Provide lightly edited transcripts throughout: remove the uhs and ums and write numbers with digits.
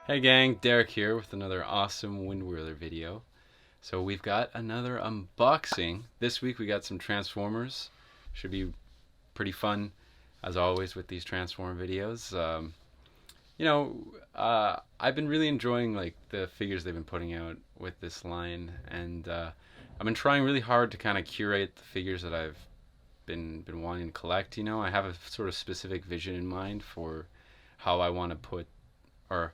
Hey gang, Derek here with another awesome Wind Wheeler video. So we've got another unboxing. This week we got some Transformers. Should be pretty fun as always with these Transform videos. I've been really enjoying like the figures they've been putting out with this line, and I've been trying really hard to kind of curate the figures that I've been wanting to collect. I have a sort of specific vision in mind for how I want to put or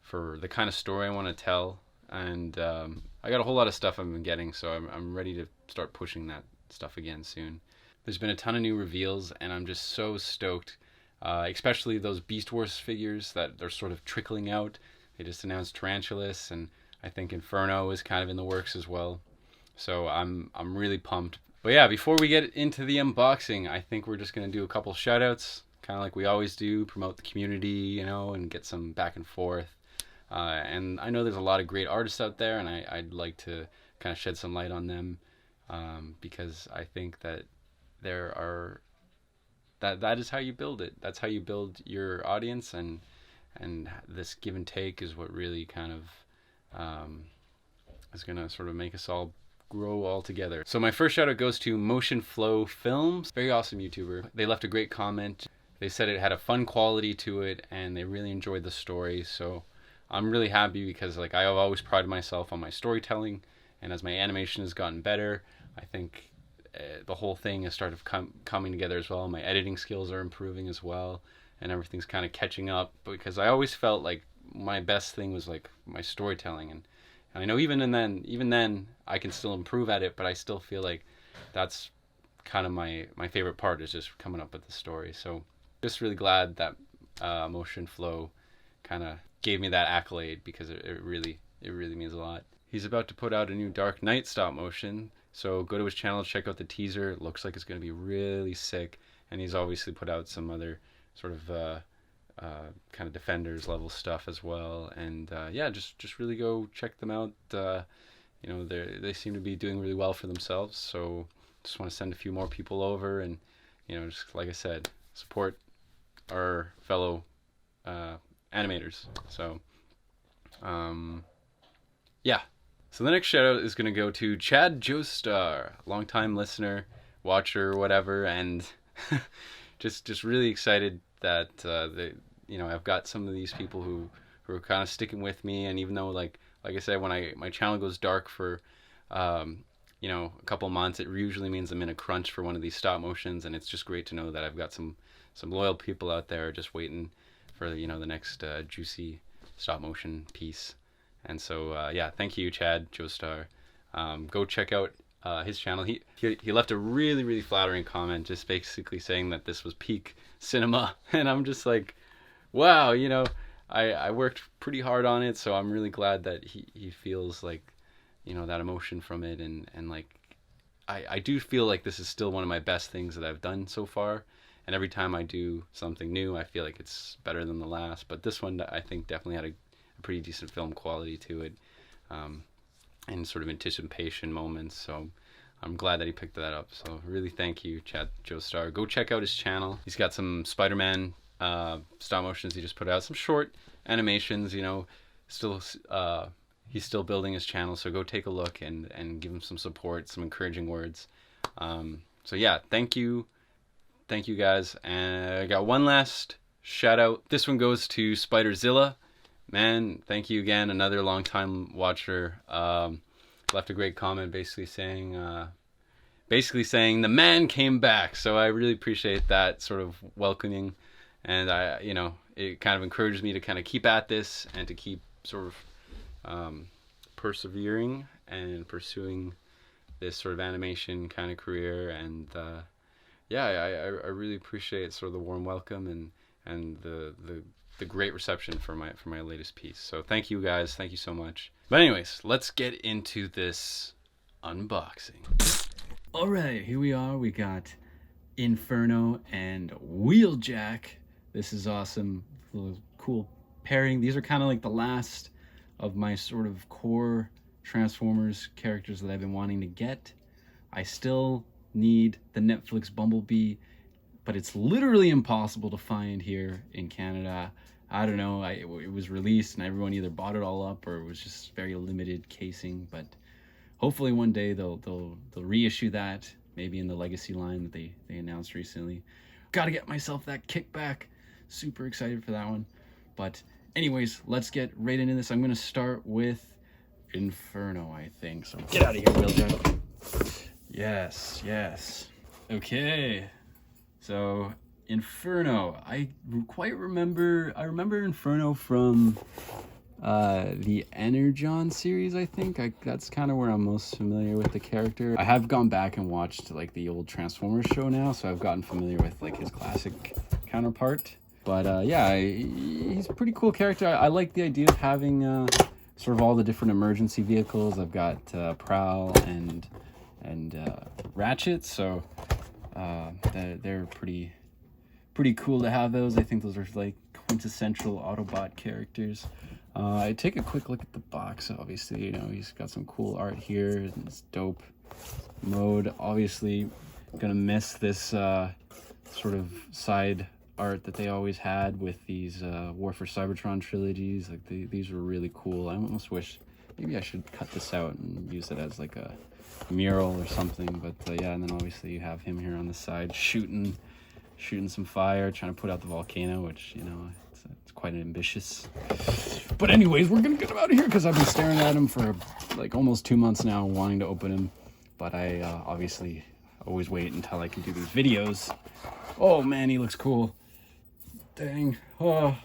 for the kind of story I want to tell. And I got a whole lot of stuff I've been getting, so I'm ready to start pushing that stuff again soon. There's been a ton of new reveals, and I'm just so stoked, especially those Beast Wars figures that they're sort of trickling out. They just announced Tarantulas, and I think Inferno is kind of in the works as well. So I'm really pumped. But yeah, before we get into the unboxing, I think we're just going to do a couple shout outs, kind of like we always do, promote the community, and get some back and forth. And I know there's a lot of great artists out there, and I'd like to kind of shed some light on them, because I think that that is how you build it. That's how you build your audience, and this give and take is what really kind of is gonna sort of make us all grow all together. So my first shout out goes to Motion Flow Films, very awesome YouTuber. They left a great comment. They said it had a fun quality to it, and they really enjoyed the story. So I'm really happy because like I've always prided myself on my storytelling, and as my animation has gotten better, I think the whole thing has started coming together as well. My editing skills are improving as well, and everything's kind of catching up, because I always felt like my best thing was like my storytelling, and I know even then I can still improve at it, but I still feel like that's kind of my favorite part, is just coming up with the story. So just really glad that Motion Flow kind of gave me that accolade, because it really means a lot. He's about to put out a new Dark Knight stop motion, so go to his channel, check out the teaser. It looks like it's going to be really sick, and he's obviously put out some other sort of kind of Defenders level stuff as well. And yeah, just really go check them out. They seem to be doing really well for themselves, so just want to send a few more people over, and just like I said, support our fellow animators. So yeah. So the next shout out is going to go to Chad Joestar, longtime listener, watcher, whatever, and just really excited that I've got some of these people who are kind of sticking with me. And even though like I said, when my channel goes dark for a couple months, it usually means I'm in a crunch for one of these stop motions, and it's just great to know that I've got some loyal people out there just waiting for the next juicy stop motion piece. And so yeah, thank you, Chad Joestar. Go check out his channel. He left a really flattering comment, just basically saying that this was peak cinema, and I'm just like, wow, I worked pretty hard on it, so I'm really glad that he feels like that emotion from it. And like I do feel like this is still one of my best things that I've done so far, and every time I do something new, I feel like it's better than the last. But this one, I think, definitely had a pretty decent film quality to it, and sort of anticipation moments. So I'm glad that he picked that up. So really thank you, Chad Joestar. Go check out his channel. He's got some Spider-Man stop motions he just put out, some short animations. Still he's still building his channel, so go take a look and give him some support, some encouraging words. So yeah, thank you guys. And I got one last shout out. This one goes to Spiderzilla. Man, thank you again, another long time watcher. Left a great comment basically saying the man came back. So I really appreciate that sort of welcoming, and it kind of encourages me to kind of keep at this and to keep sort of persevering and pursuing this sort of animation kind of career. And yeah, I really appreciate sort of the warm welcome and the great reception for my latest piece. So thank you guys, thank you so much. But anyways, let's get into this unboxing. All right, here we are. We got Inferno and Wheeljack. This is awesome, little cool pairing. These are kind of like the last of my sort of core Transformers characters that I've been wanting to get. I still need the Netflix Bumblebee, but it's literally impossible to find here in Canada. I don't know, it was released and everyone either bought it all up or it was just very limited casing. But hopefully one day they'll reissue that, maybe in the Legacy line that they announced recently. Gotta get myself that kickback. Super excited for that one. But anyways, let's get right into this. I'm gonna start with Inferno, I think. So get out of here, Wheeljack. Yes, yes. Okay. So Inferno. I remember Inferno from the Energon series, I think. That's kind of where I'm most familiar with the character. I have gone back and watched like the old Transformers show now, so I've gotten familiar with like his classic counterpart. But yeah, he's a pretty cool character. I like the idea of having sort of all the different emergency vehicles. I've got Prowl and Ratchet, so they're pretty cool to have those. I think those are like quintessential Autobot characters. I take a quick look at the box. Obviously, you know, he's got some cool art here, and it's dope mode. Obviously, gonna miss this sort of side art that they always had with these War for Cybertron trilogies. Like these were really cool. I almost wish maybe I should cut this out and use it as like a mural or something. But yeah, and then obviously you have him here on the side shooting some fire, trying to put out the volcano, which, you know, it's quite ambitious. But anyways, we're gonna get him out of here because I've been staring at him for like almost 2 months now, wanting to open him. But I obviously always wait until I can do these videos. Oh man, he looks cool. Dang. Oh,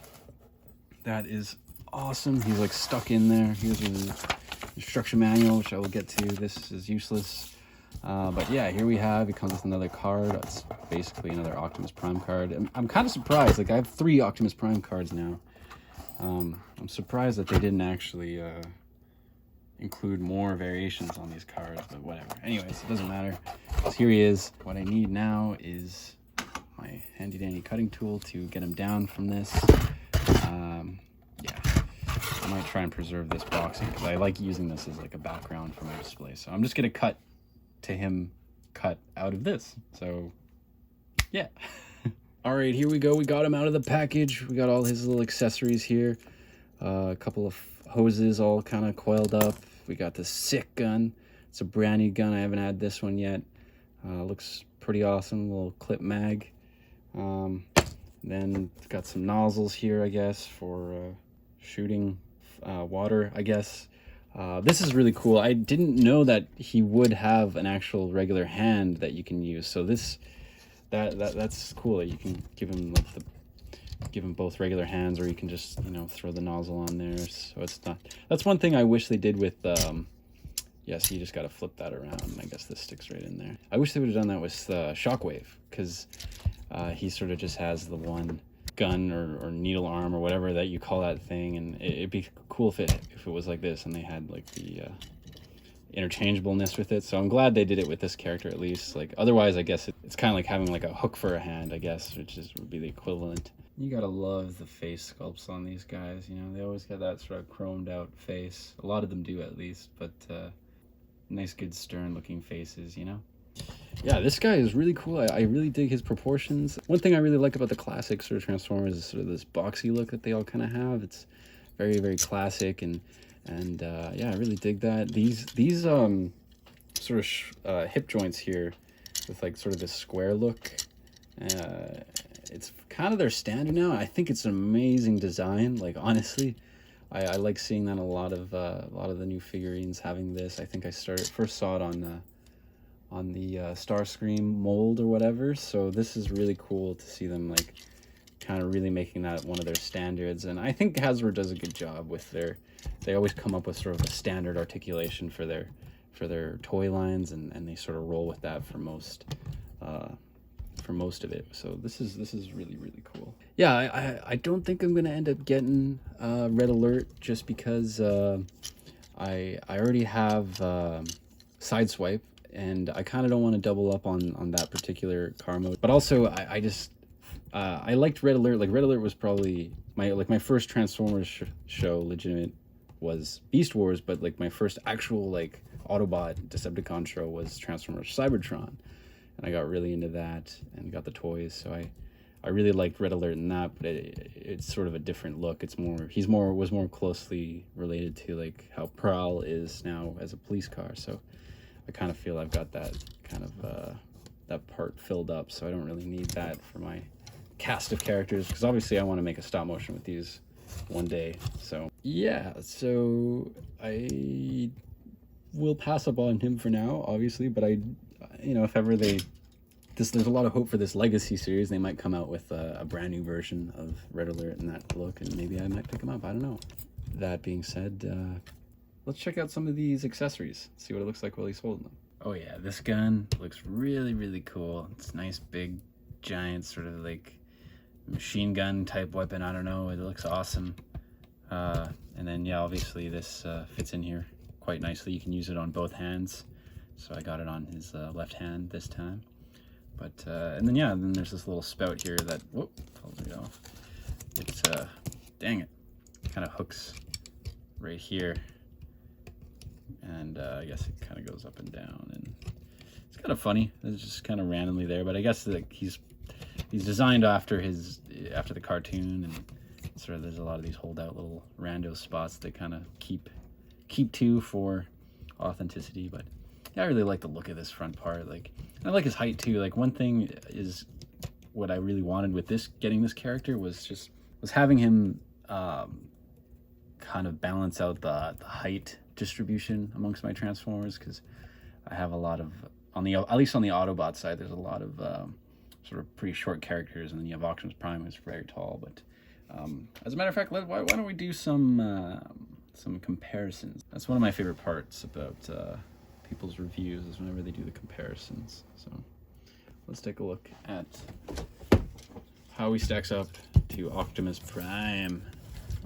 that is awesome. He's like stuck in there. Here's his instruction manual, which I will get to. This is useless. But yeah, here we have, it comes with another card. That's basically another Optimus Prime card. I'm kind of surprised. Like, I have 3 Optimus Prime cards now. I'm surprised that they didn't actually include more variations on these cards, but whatever. Anyways, it doesn't matter. So here he is. What I need now is my handy dandy cutting tool to get him down from this. Yeah, I might try and preserve this boxing because I like using this as like a background for my display. So I'm just gonna cut to him cut out of this. So yeah. All right, here we go. We got him out of the package. We got all his little accessories here. A couple of hoses all kind of coiled up. We got this sick gun. It's a brand new gun. I haven't had this one yet. Looks pretty awesome. Little clip mag. Then got some nozzles here, I guess, for shooting water, I guess. This is really cool. I didn't know that he would have an actual regular hand that you can use. So that's cool that you can give him like give him both regular hands, or you can just, you know, throw the nozzle on there. So it's not. That's one thing I wish they did with. Yes, you just got to flip that around. I guess this sticks right in there. I wish they would have done that with Shockwave, because he sort of just has the one gun or needle arm or whatever that you call that thing, and it'd be cool if it was like this and they had like the interchangeableness with it. So I'm glad they did it with this character at least. Like otherwise, I guess it's kind of like having like a hook for a hand, I guess, which would be the equivalent. You gotta love the face sculpts on these guys. You know, they always got that sort of chromed out face. A lot of them do, at least, but nice, good, stern looking faces, you know? Yeah, this guy is really cool. I really dig his proportions. One thing I really like about the classic sort of Transformers is sort of this boxy look that they all kind of have. It's very, very classic, and yeah, I really dig that. These sort of hip joints here with like sort of this square look. It's kind of their standard now. I think it's an amazing design. Like honestly, I like seeing that a lot of the new figurines having this. I think I first saw it on the Starscream mold or whatever. So this is really cool to see them like kind of really making that one of their standards. And I think Hasbro does a good job with they always come up with sort of a standard articulation for their toy lines, and they sort of roll with that for most of it. So this is really, really cool. Yeah, I don't think I'm gonna end up getting Red Alert, just because I already have Sideswipe, and I kind of don't want to double up on that particular car mode. But also I liked Red Alert. Like Red Alert was probably my first Transformers show legitimate was Beast Wars, but like my first actual like Autobot Decepticon show was Transformers Cybertron. And I got really into that and got the toys, so I really liked Red Alert in that, but it's sort of a different look. It's more, was more closely related to like how Prowl is now as a police car. So I kind of feel I've got that kind of that part filled up. So I don't really need that for my cast of characters, because obviously I want to make a stop motion with these one day. So yeah, so I will pass up on him for now, obviously, but I, you know, if ever there's a lot of hope for this Legacy series. They might come out with a brand new version of Red Alert in that look, and maybe I might pick them up. I don't know. That being said, let's check out some of these accessories, see what it looks like while he's holding them. Oh yeah, this gun looks really, really cool. It's nice, big, giant, sort of like machine gun type weapon. I don't know, it looks awesome. And then yeah, obviously this fits in here quite nicely. You can use it on both hands, so I got it on his left hand this time. But and then yeah, then there's this little spout here that, whoop, falls it off. It's dang it, kind of hooks right here, and I guess it kind of goes up and down, and it's kind of funny. It's just kind of randomly there, but I guess like he's designed after the cartoon, and sort of there's a lot of these holdout little rando spots that kind of keep to for authenticity. But yeah, I really like the look of this front part. Like, I like his height too. Like, one thing is what I really wanted with getting this character was having him kind of balance out the height distribution amongst my Transformers, because I have a lot of, at least on the Autobot side, there's a lot of sort of pretty short characters, and then you have Optimus Prime, who's very tall. But as a matter of fact, why don't we do some comparisons? That's one of my favorite parts about people's reviews, is whenever they do the comparisons. So let's take a look at how he stacks up to Optimus Prime.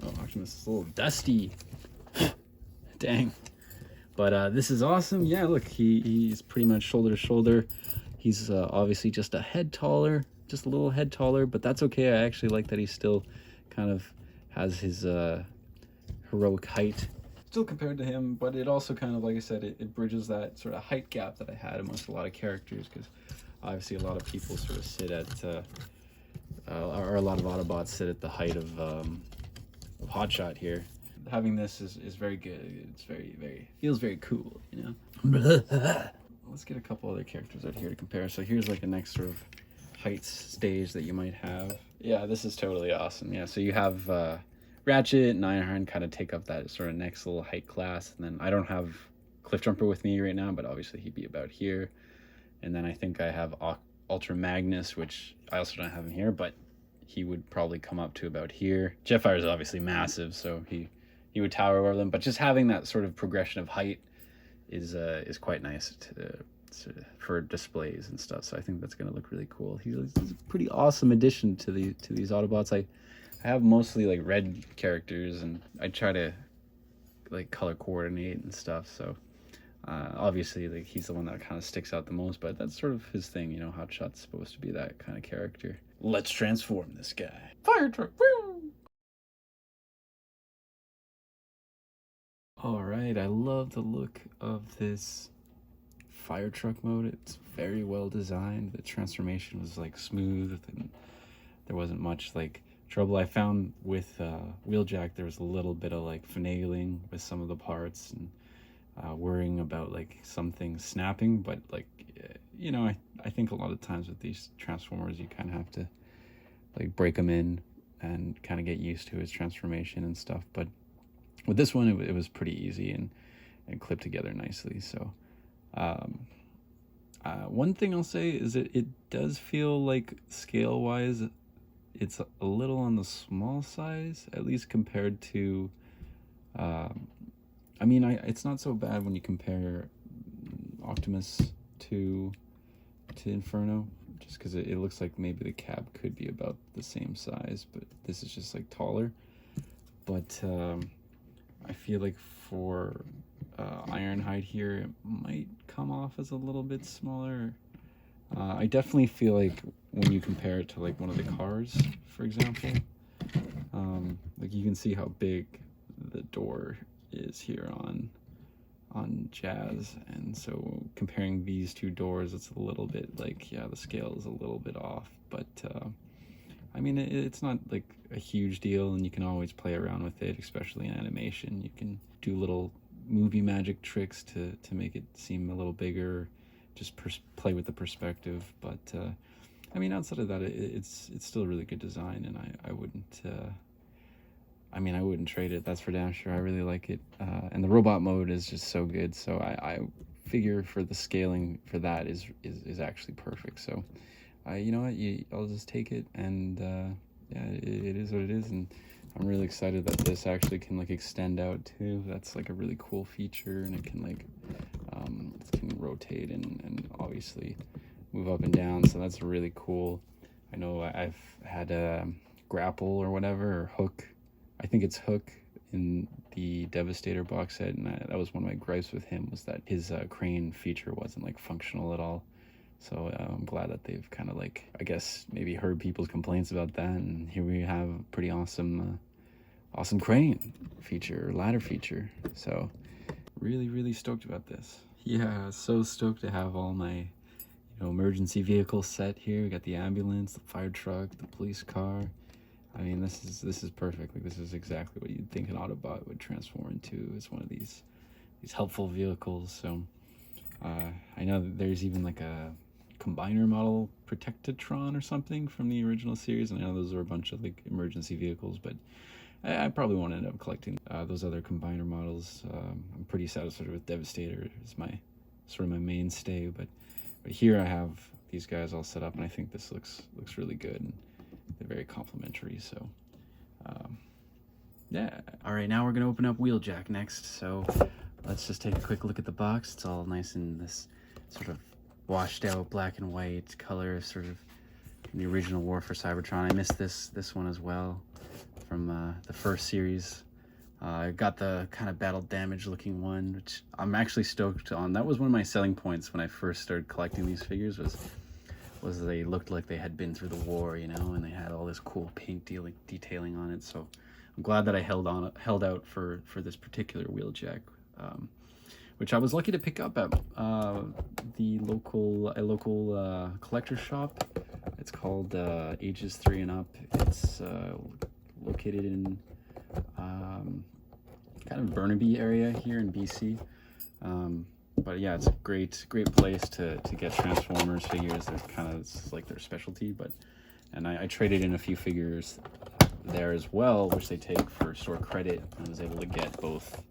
Oh, Optimus is a little dusty. Dang. But this is awesome. Yeah, look, he's pretty much shoulder to shoulder. He's obviously just a head taller, just a little head taller, but that's okay. I actually like that he still kind of has his heroic height still compared to him, but it also kind of, like I said, it bridges that sort of height gap that I had amongst a lot of characters, because obviously a lot of people sort of sit at, or a lot of Autobots sit at the height of Hotshot here. Having this is very good. It's feels very cool, you know? Let's get a couple other characters out here to compare. So here's like the next sort of heights stage that you might have. Yeah, this is totally awesome. Yeah, so you have Ratchet and Ironheart kind of take up that sort of next little height class. And then I don't have Cliffjumper with me right now, but obviously he'd be about here. And then I think I have Ultra Magnus, which I also don't have him here, but he would probably come up to about here. Jetfire is obviously massive, so he would tower over them. But just having that sort of progression of height is quite nice for displays and stuff. So I think that's going to look really cool. He's a pretty awesome addition to these Autobots. I have mostly like red characters, and I try to like color coordinate and stuff. So obviously, like, he's the one that kind of sticks out the most, but that's sort of his thing, you know. Hotshot's supposed to be that kind of character. Let's transform this guy. Fire truck. Woo! All right, I love the look of this fire truck mode. It's very well designed. The transformation was like smooth, and there wasn't much like trouble. I found with Wheeljack there was a little bit of like finagling with some of the parts, and worrying about like some things snapping. But like, you know, I think a lot of times with these Transformers you kind of have to like break them in and kind of get used to his transformation and stuff. But with this one, it was pretty easy and clipped together nicely. So one thing I'll say is that it does feel like scale wise it's a little on the small size, at least compared to I mean, it's not so bad when you compare Optimus to Inferno, just because it looks like maybe the cab could be about the same size, but this is just like taller. But I feel like for Ironhide here, it might come off as a little bit smaller. I definitely feel like when you compare it to like one of the cars, for example, like you can see how big the door is here on Jazz, and so comparing these two doors, it's a little bit like, yeah, the scale is a little bit off. But I mean, it's not like a huge deal, and you can always play around with it, especially in animation. You can do little movie magic tricks to make it seem a little bigger, just play with the perspective. But I mean, outside of that, it's still a really good design, and I wouldn't. I mean, I wouldn't trade it. That's for damn sure. I really like it, and the robot mode is just so good. So I figure for the scaling for that is actually perfect. So, you know what? I'll just take it, and yeah, it is what it is, and I'm really excited that this actually can like extend out too. That's like a really cool feature, and it can like it can rotate and obviously move up and down. So that's really cool. I know I've had a grapple or whatever, or hook. I think it's Hook in the Devastator box set, and that was one of my gripes with him, was that his crane feature wasn't like functional at all. So I'm glad that they've kind of like, I guess, maybe heard people's complaints about that, and here we have a pretty awesome awesome crane feature, ladder feature. So really stoked about this. Yeah, so stoked to have all my emergency vehicles set here. We got the ambulance, the fire truck, the police car. I mean, this is perfect. Like, this is exactly what you'd think an Autobot would transform into, is one of these helpful vehicles. So I know that there's even like a combiner model, Protectatron or something, from the original series, and I know those are a bunch of like emergency vehicles, but I probably won't end up collecting those other combiner models. I'm pretty satisfied with Devastator as my sort of my mainstay, but here I have these guys all set up, and I think this looks really good, and they're very complimentary. So yeah. All right, now we're gonna open up Wheeljack next. So let's just take a quick look at the box. It's all nice in this sort of washed out black and white color, sort of from the original War for Cybertron. I missed this one as well from the first series. I got the kind of battle damage looking one, which I'm actually stoked on. That was one of my selling points when I first started collecting these figures, was they looked like they had been through the war, and they had all this cool paint detailing on it. So I'm glad that I held out for this particular Wheeljack, which I was lucky to pick up at the local collector shop. It's called Ages 3 and Up. It's located in kind of Burnaby area here in BC. But yeah, it's a great place to get Transformers figures. It's like their specialty. And I traded in a few figures there as well, which they take for store credit. I was able to get both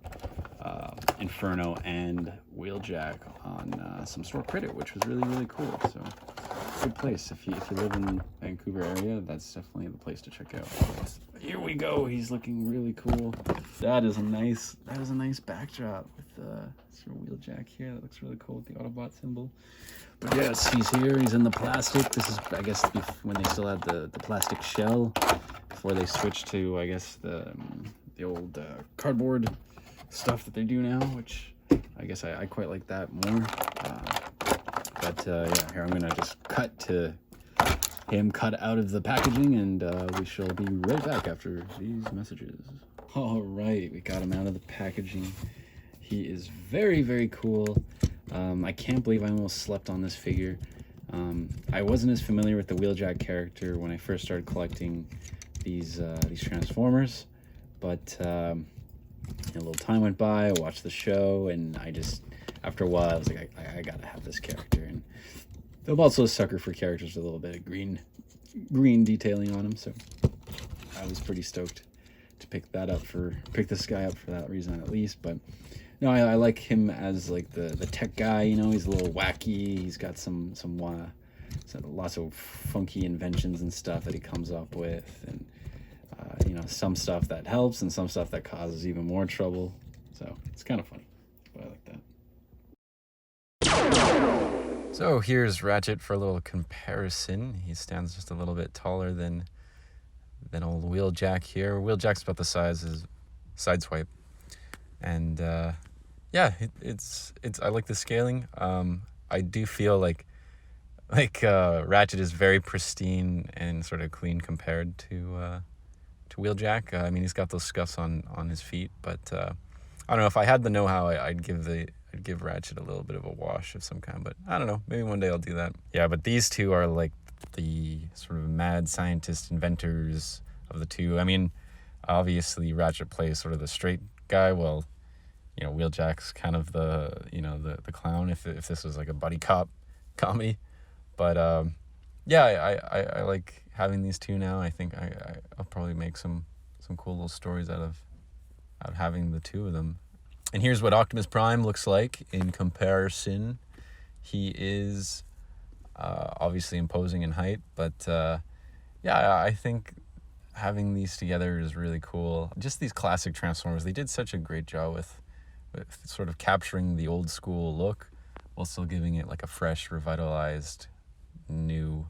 Inferno and Wheeljack on some store credit, which was really cool. So good place. If you live in the Vancouver area, that's definitely the place to check out. Here we go. He's looking really cool. That is a nice backdrop with sort of Wheeljack here. That looks really cool with the Autobot symbol. But yes, he's here. He's in the plastic. This is, I guess, when they still had the plastic shell, before they switched to, I guess, the old cardboard stuff that they do now, which I guess I quite like that more. Yeah, here I'm gonna just cut to him cut out of the packaging, and we shall be right back after these messages. All right, we got him out of the packaging. He is very cool. I can't believe I almost slept on this figure. I wasn't as familiar with the Wheeljack character when I first started collecting these Transformers, but a little time went by. I watched the show, and after a while, I was like, I gotta have this character. And I'm also a sucker for characters with a little bit of green detailing on them, so I was pretty stoked to pick this guy up for that reason at least. But no, I like him as like the tech guy. He's a little wacky. He's got some lots of funky inventions and stuff that he comes up with, and some stuff that helps and some stuff that causes even more trouble. So it's kind of funny, but I like that. So here's Ratchet for a little comparison. He stands just a little bit taller than old Wheeljack here. Wheeljack's about the size as Sideswipe, and yeah, it's I like the scaling. I do feel like Ratchet is very pristine and sort of clean compared to Wheeljack. I mean, he's got those scuffs on his feet, but I don't know, if I had the know-how, I'd give Ratchet a little bit of a wash of some kind, but I don't know, maybe one day I'll do that. Yeah, but these two are like the sort of mad scientist inventors of the two. I mean, obviously Ratchet plays sort of the straight guy, while, Wheeljack's kind of the clown if this was like a buddy cop comedy. But yeah, I like having these two now. I think I'll probably make some cool little stories out of having the two of them. And here's what Optimus Prime looks like in comparison. He is obviously imposing in height, but yeah, I think having these together is really cool. Just these classic Transformers, they did such a great job with sort of capturing the old school look while still giving it like a fresh, revitalized, new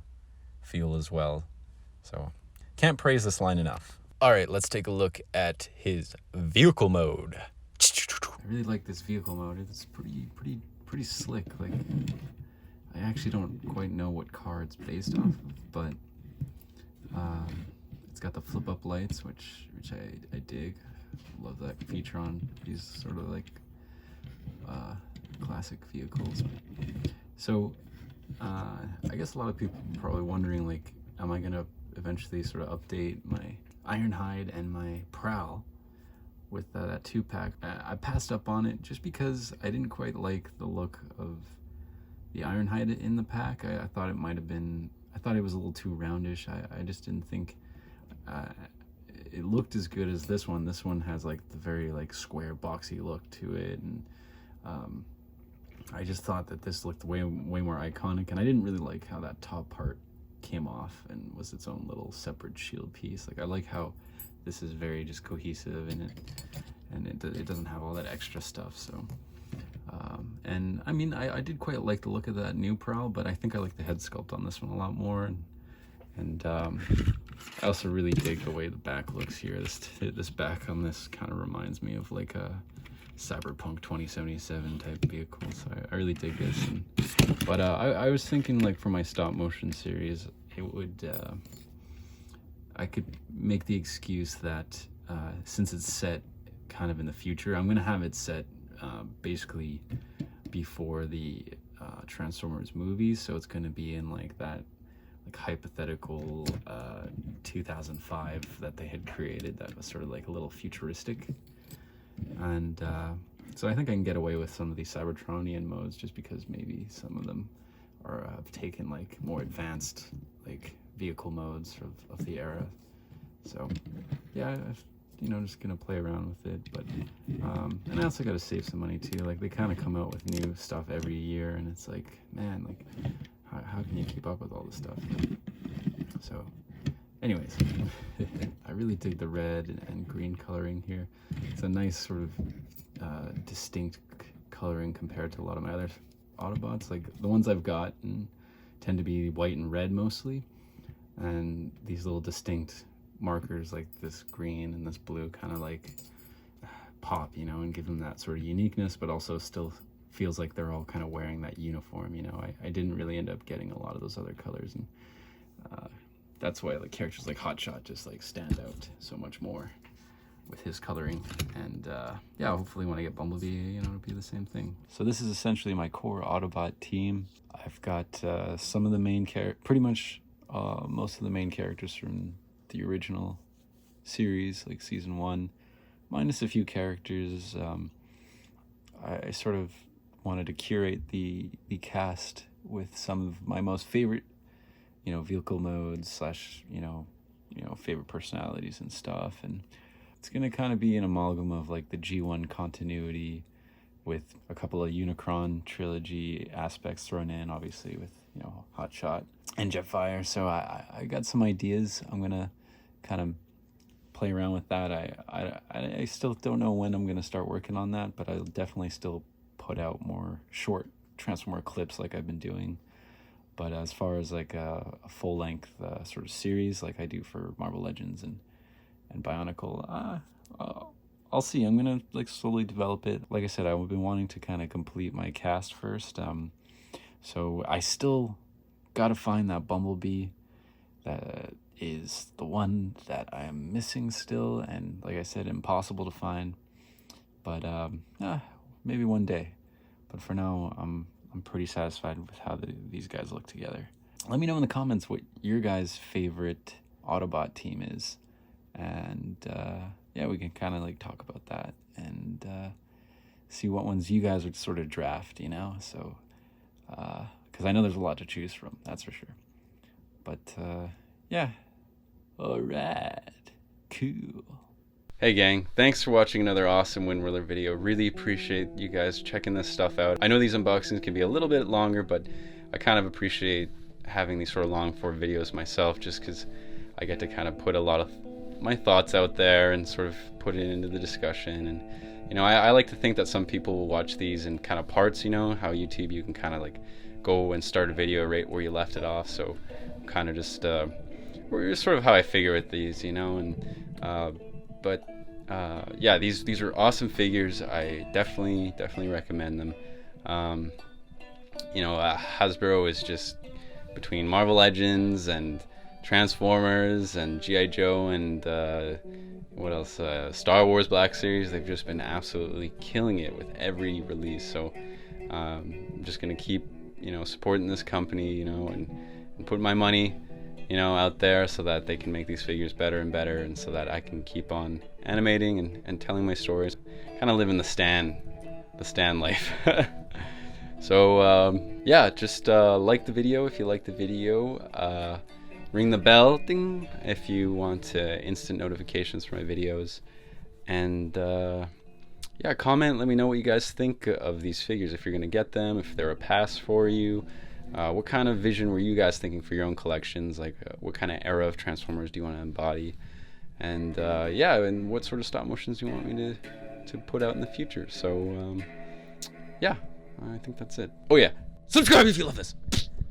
feel as well. So can't praise this line enough. All right, let's take a look at his vehicle mode. I really like this vehicle mode. It's pretty slick. Like, I actually don't quite know what car it's based off of, but it's got the flip up lights, which I dig. Love that feature on these sort of like classic vehicles. So I guess a lot of people are probably wondering, like, am I gonna eventually sort of update my Ironhide and my Prowl with that 2-pack? I passed up on it just because I didn't quite like the look of the Ironhide in the pack. I thought it might have been, I thought it was a little too roundish. I just didn't think it looked as good as this one. This one has like the very like square boxy look to it, and I just thought that this looked way more iconic, and I didn't really like how that top part came off and was its own little separate shield piece. Like, I like how this is very just cohesive in it, and it doesn't have all that extra stuff. So and I mean, I did quite like the look of that new Prowl, but I think I like the head sculpt on this one a lot more, and I also really dig the way the back looks here. This back on this kind of reminds me of like a Cyberpunk 2077 type vehicle, so I really dig this. But I was thinking, like, for my stop motion series, it would I could make the excuse that since it's set kind of in the future, I'm gonna have it set basically before the Transformers movies, so it's gonna be in like that like hypothetical 2005 that they had created, that was sort of like a little futuristic. And so I think I can get away with some of these Cybertronian modes, just because maybe some of them have taken like more advanced like vehicle modes of the era. So yeah, just gonna play around with it. But and I also gotta save some money too. Like, they kind of come out with new stuff every year, and it's like, man, like how can you keep up with all this stuff? So anyways, I really dig the red and green coloring here. It's a nice sort of distinct coloring compared to a lot of my other Autobots. Like, the ones I've got tend to be white and red mostly, and these little distinct markers like this green and this blue kind of like pop, and give them that sort of uniqueness, but also still feels like they're all kind of wearing that uniform. I didn't really end up getting a lot of those other colors, and that's why like characters like Hotshot just like stand out so much more with his coloring. And yeah, hopefully when I get Bumblebee, it'll be the same thing. So this is essentially my core Autobot team. I've got some of the main pretty much most of the main characters from the original series, like season 1, minus a few characters. I sort of wanted to curate the cast with some of my most favorite vehicle modes slash favorite personalities and stuff. And it's gonna kind of be an amalgam of like the G1 continuity with a couple of Unicron trilogy aspects thrown in, obviously with Hotshot and Jetfire. So I got some ideas. I'm gonna kind of play around with that. I still don't know when I'm gonna start working on that, but I'll definitely still put out more short Transformer clips like I've been doing. But as far as like a full-length sort of series like I do for Marvel Legends and Bionicle, I'll see. I'm gonna like slowly develop it. Like I said, I've been wanting to kind of complete my cast first. So I still gotta find that Bumblebee. That is the one that I am missing still, and like I said, impossible to find. But maybe one day. But for now, I'm pretty satisfied with how these guys look together. let me know in the comments what your guys' favorite Autobot team is, and yeah, we can kind of like talk about that and see what ones you guys would sort of draft, you know. So because I know there's a lot to choose from, that's for sure. But yeah, all right, cool. Hey gang, thanks for watching another awesome Windwhirler video. Really appreciate you guys checking this stuff out. I know these unboxings can be a little bit longer, but I kind of appreciate having these sort of long form videos myself, just because I get to kind of put a lot of my thoughts out there and sort of put it into the discussion. And you know, I like to think that some people will watch these in kind of parts, you know, how YouTube you can kind of like go and start a video right where you left it off. So kind of just sort of how I figure with these, you know. And but yeah, these are awesome figures. I definitely recommend them. You know, Hasbro is just, between Marvel Legends and Transformers and G.I. Joe and what else, Star Wars Black Series, they've just been absolutely killing it with every release. So I'm just gonna keep, you know, supporting this company, you know, and put my money, you know, out there so that they can make these figures better and better, and so that I can keep on animating and telling my stories, kind of living the Stan life. So yeah, just like the video if you like the video, ring the bell ding if you want instant notifications for my videos, and yeah, comment, let me know what you guys think of these figures, if you're gonna get them, if they're a pass for you. What kind of vision were you guys thinking for your own collections? Like, what kind of era of Transformers do you want to embody? And yeah, and what sort of stop motions do you want me to put out in the future? So yeah, I think that's it. Oh yeah, subscribe if you love this.